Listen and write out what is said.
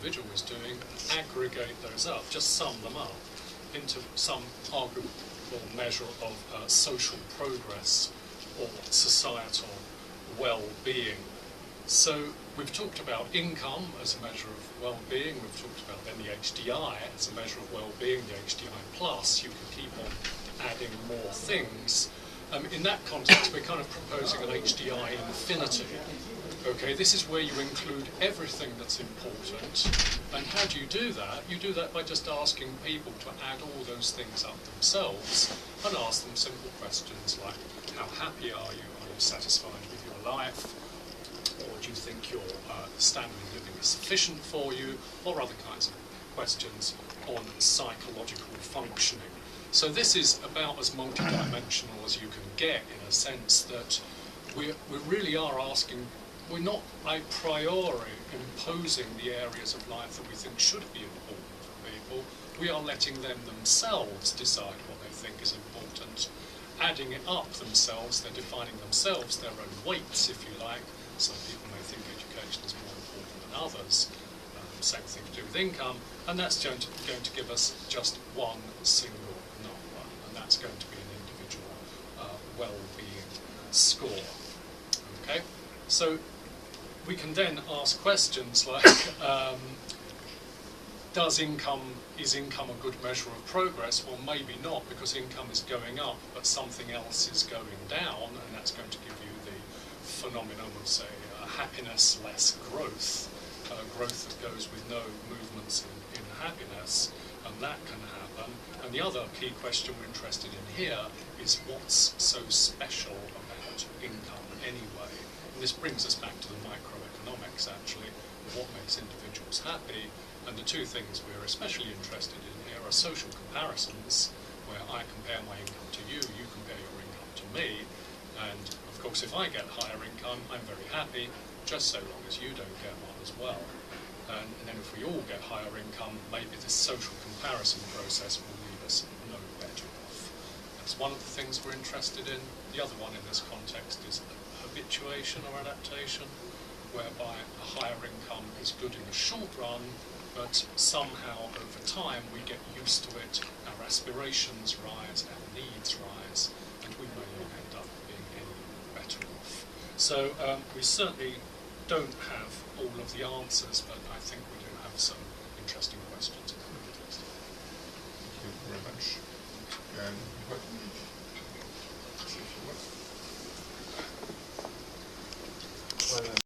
individual is doing, aggregate those up, just sum them up into some arguable measure of social progress or societal well-being. So we've talked about income as a measure of well-being, we've talked about then the HDI as a measure of well-being, the HDI plus. You can keep on adding more things. In that context, we're kind of proposing an HDI infinity. Okay, this is where you include everything that's important. And how do you do that? You do that by just asking people to add all those things up themselves and ask them simple questions like, how happy are you? Are you satisfied with your life? Or do you think your standard of living is sufficient for you? Or other kinds of questions on psychological functioning. So this is about as multidimensional as you can get, in a sense that we really are asking, we're not a priori imposing the areas of life that we think should be important for people. We are letting them themselves decide what they think is important, adding it up themselves. They're defining themselves, their own weights, if you like. Some people may think education is more important than others. Same thing to do with income, and that's going to give us just one single number, and that's going to be an individual well-being score. Okay, so we can then ask questions like, is income a good measure of progress? Well, maybe not, because income is going up, but something else is going down, and that's going to give you the phenomenon of, say, happiness less growth, growth that goes with no movements in happiness, and that can happen. And the other key question we're interested in here is what's so special about income anyway? And this brings us back to the microeconomics, actually, of what makes individuals happy. And the two things we're especially interested in here are social comparisons, where I compare my income to you, you compare your income to me, and of course if I get higher income, I'm very happy, just so long as you don't get one as well. And then if we all get higher income, maybe this social comparison process will leave us no better off. That's one of the things we're interested in. The other one in this context is habituation or adaptation, whereby a higher income is good in the short run, but somehow over time we get used to it, our aspirations rise, our needs rise, and we may not end up being any better off. So we certainly don't have all of the answers, but I think we do have some interesting questions in that context. Thank you very much.